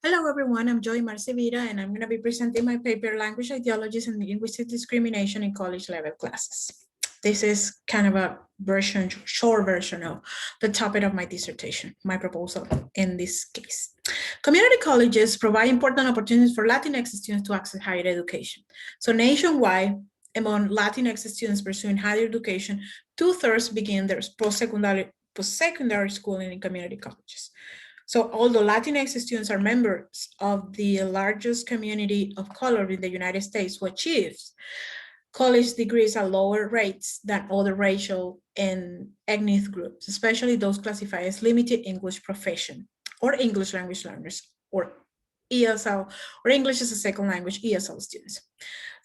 Hello everyone, I'm Yohimar and I'm going to be presenting my paper, Language Ideologies and Linguistic Discrimination in College Level Classes. This is kind of a short version of the topic of my dissertation, my proposal in this case. Community colleges provide important opportunities for Latinx students to access higher education. So nationwide, among Latinx students pursuing higher education, 2/3 begin their post-secondary schooling in community colleges. So although Latinx students are members of the largest community of color in the United States who achieves college degrees at lower rates than other racial and ethnic groups, especially those classified as limited English profession or English language learners or ESL or English as a second language ESL students.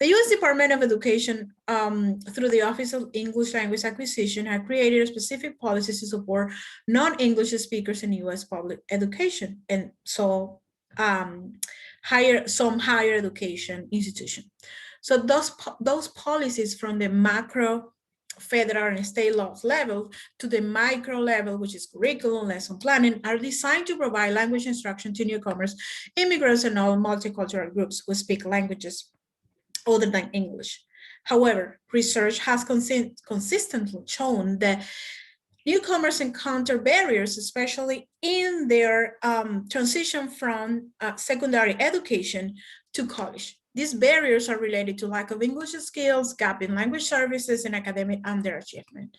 The U.S. Department of Education, through the Office of English Language Acquisition, have created specific policies to support non-English speakers in U.S. public education, and so some higher education institutions. So those policies from the macro, federal and state laws level to the micro level, which is curriculum, lesson planning, are designed to provide language instruction to newcomers, immigrants, and all multicultural groups who speak languages other than English. However, research has consistently shown that newcomers encounter barriers, especially in their transition from secondary education to college. These barriers are related to lack of English skills, gap in language services, and academic underachievement.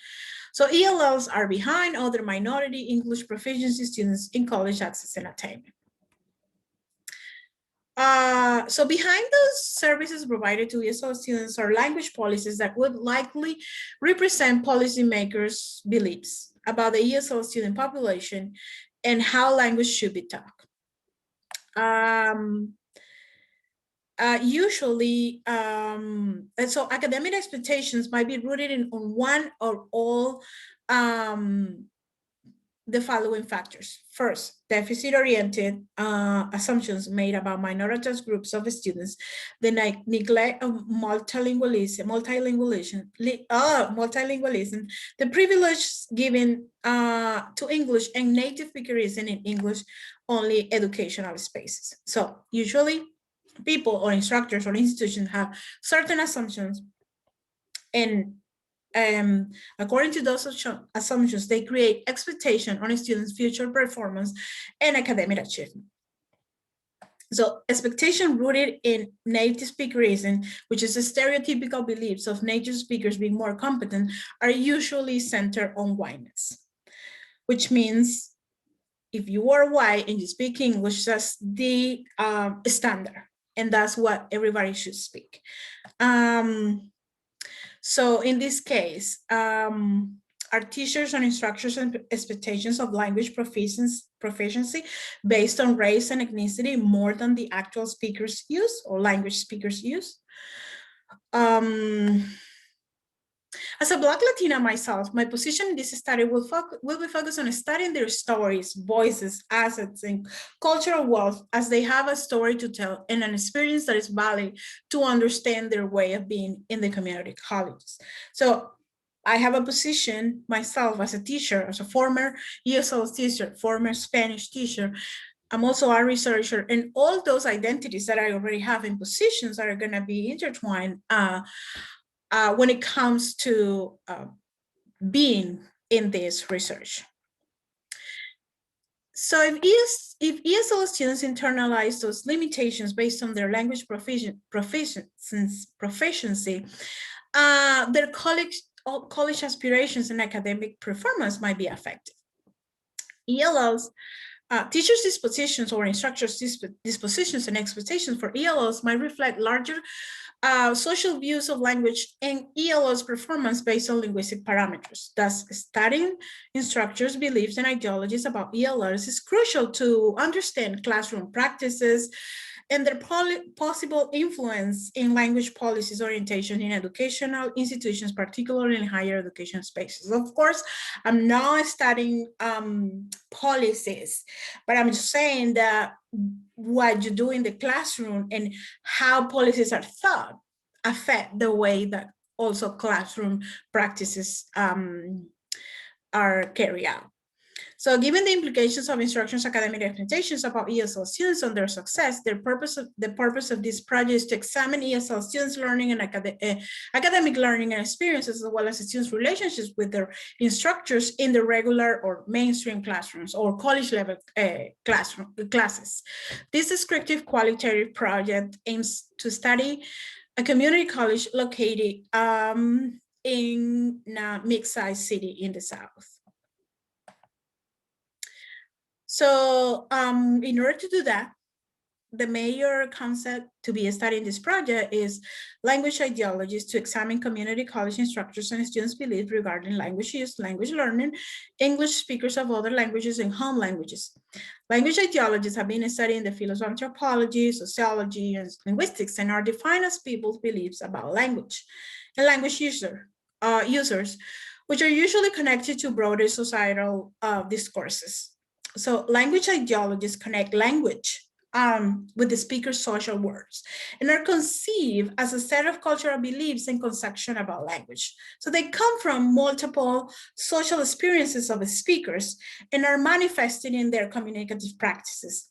So ELLs are behind other minority English proficiency students in college access and attainment. So behind those services provided to ESL students are language policies that would likely represent policymakers' beliefs about the ESL student population and how language should be taught. Usually, and so academic expectations might be rooted on one or all the following factors. First, deficit-oriented assumptions made about minoritized groups of students, the neglect of multilingualism, the privilege given to English and native speakerism in English-only educational spaces. So usually, people or instructors or institutions have certain assumptions, and according to those assumptions, they create expectation on a student's future performance and academic achievement. So expectation rooted in native speakerism, which is the stereotypical beliefs of native speakers being more competent, are usually centered on whiteness, which means if you are white and you speak English, that's the standard, and that's what everybody should speak. So in this case, are teachers and instructors and expectations of language proficiency based on race and ethnicity more than the actual speakers use or language speakers use? As a Black Latina myself, my position in this study will be focused on studying their stories, voices, assets, and cultural wealth as they have a story to tell and an experience that is valid to understand their way of being in the community colleges. So I have a position myself as a teacher, as a former ESL teacher, former Spanish teacher. I'm also a researcher, and all those identities that I already have in positions are going to be intertwined when it comes to being in this research. So if ESL students internalize those limitations based on their language proficiency, their college aspirations and academic performance might be affected. ELLs, teachers' dispositions or instructors' dispositions and expectations for ELLs might reflect larger social views of language and ELL's performance based on linguistic parameters. Thus, studying instructors' beliefs and ideologies about ELLs is crucial to understand classroom practices and their possible influence in language policies orientation in educational institutions, particularly in higher education spaces. Of course, I'm not studying policies, but I'm just saying that what you do in the classroom and how policies are thought affect the way that also classroom practices are carried out. So given the implications of instruction's academic expectations about ESL students and their success, the purpose of this project is to examine ESL students' learning and academic learning and experiences, as well as students' relationships with their instructors in the regular or mainstream classrooms or college level classes. This descriptive qualitative project aims to study a community college located in a mid-sized city in the South. So in order to do that, the major concept to be studied in this project is language ideologies, to examine community college instructors and students' beliefs regarding language use, language learning, English speakers of other languages, and home languages. Language ideologies have been studied in the fields of anthropology, sociology, and linguistics, and are defined as people's beliefs about language and language users, which are usually connected to broader societal discourses. So language ideologies connect language with the speaker's social words and are conceived as a set of cultural beliefs and conception about language. So they come from multiple social experiences of the speakers and are manifested in their communicative practices.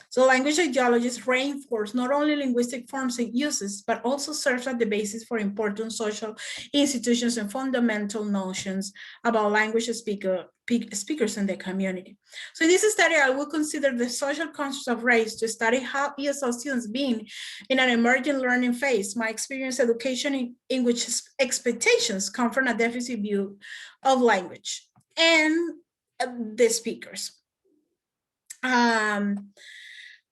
So language ideologies reinforce not only linguistic forms and uses, but also serve as the basis for important social institutions and fundamental notions about language speakers in the community. So in this study, I will consider the social construct of race to study how ESL students being in an emerging learning phase might experience education in which expectations come from a deficit view of language and the speakers.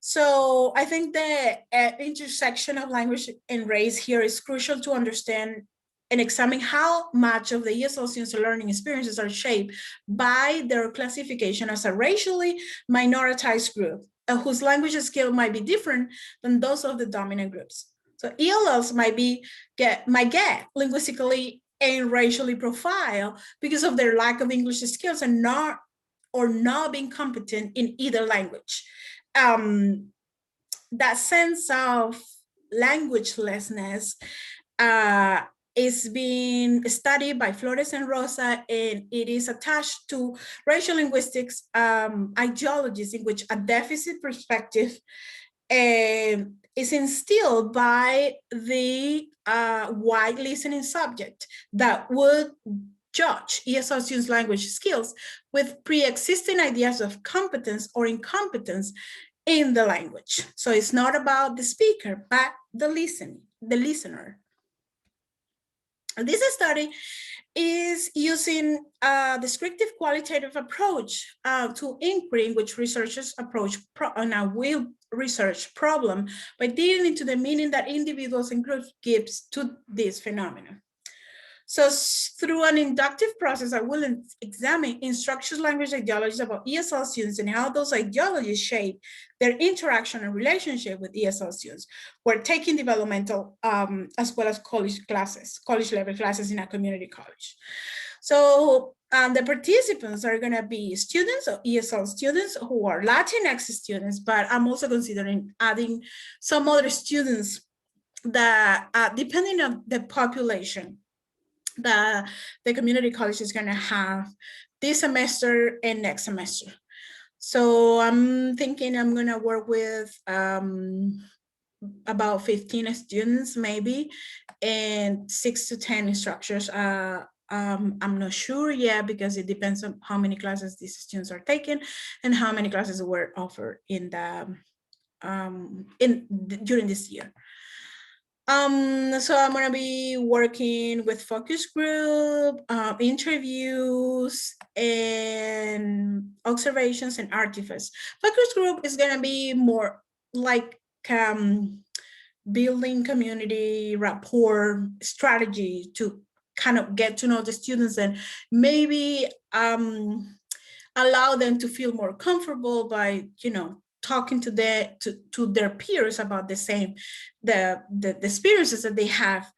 So I think the intersection of language and race here is crucial to understand and examine how much of the ESL students' learning experiences are shaped by their classification as a racially minoritized group, whose language skill might be different than those of the dominant groups. So ELLs might get linguistically and racially profiled because of their lack of English skills and not being competent in either language. That sense of languagelessness is being studied by Flores and Rosa, and it is attached to racial linguistics ideologies in which a deficit perspective is instilled by the white listening subject that would judge ESL students' language skills with pre-existing ideas of competence or incompetence in the language. So it's not about the speaker, but the listener. This study is using a descriptive qualitative approach to inquiry, in which researchers approach on a real research problem by digging into the meaning that individuals and groups gives to this phenomenon. So through an inductive process, I will examine instructional language ideologies about ESL students and how those ideologies shape their interaction and relationship with ESL students who are taking developmental as well as college level classes in a community college. So the participants are going to be students or ESL students who are Latinx students, but I'm also considering adding some other students that depending on the population that the community college is going to have this semester and next semester. So I'm thinking I'm going to work with about 15 students maybe, and 6 to 10 instructors. I'm not sure yet because it depends on how many classes these students are taking and how many classes were offered in the during this year. So I'm going to be working with focus group, interviews, and observations and artifacts. Focus group is going to be more like building community rapport strategy to kind of get to know the students and maybe allow them to feel more comfortable by, talking to their peers about the experiences that they have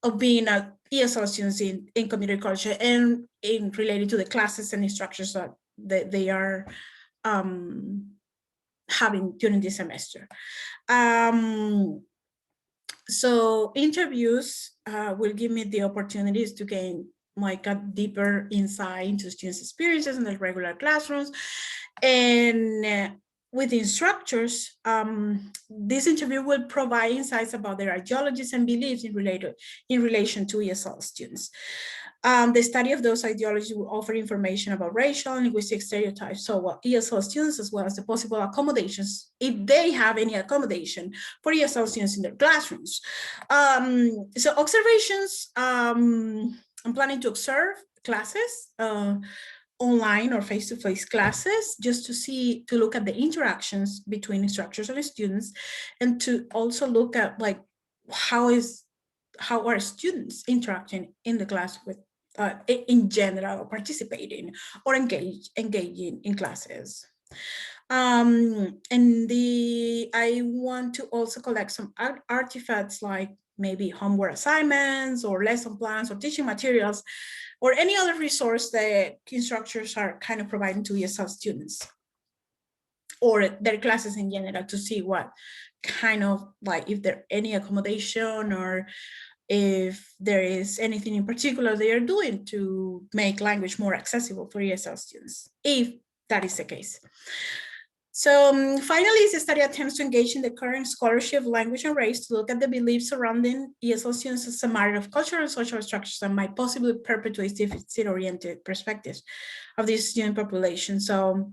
of being a ESL students in community college and in related to the classes and instructors that they are having during this semester. So interviews will give me the opportunities to gain like a deeper insight into students' experiences in the regular classrooms. And with instructors, this interview will provide insights about their ideologies and beliefs in relation to ESL students. The study of those ideologies will offer information about racial and linguistic stereotypes, so ESL students, as well as the possible accommodations, if they have any accommodation for ESL students in their classrooms. So observations, I'm planning to observe classes, online or face-to-face classes, just to look at the interactions between instructors and students, and to also look at like how are students interacting in the class with in general, participating or engaging in classes. And I want to also collect some artifacts like maybe homework assignments or lesson plans or teaching materials or any other resource that instructors are kind of providing to ESL students or their classes in general, to see what kind of like, if there any accommodation or if there is anything in particular they are doing to make language more accessible for ESL students, if that is the case. So finally, this study attempts to engage in the current scholarship of language and race to look at the beliefs surrounding ESL students as a matter of cultural and social structures that might possibly perpetuate deficit-oriented perspectives of the student population. So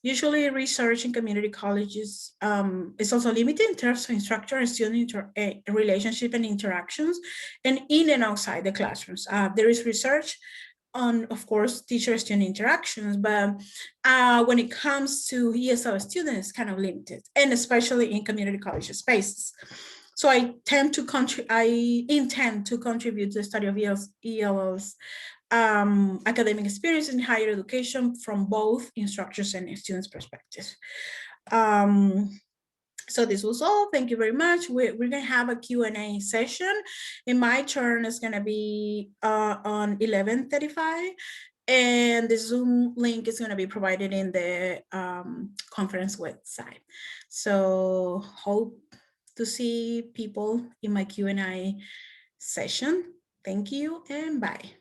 usually research in community colleges is also limited in terms of instructor and student relationship and interactions, and in and outside the classrooms. There is research on, of course, teacher-student interactions, but when it comes to ESL students, kind of limited, and especially in community college spaces. So I intend to contribute to the study of ELL's academic experience in higher education from both instructors and students' perspectives. So this was all. Thank you very much. We're going to have a Q&A session. And my turn is going to be on 11:35. And the Zoom link is going to be provided in the conference website. So hope to see people in my Q&A session. Thank you and bye.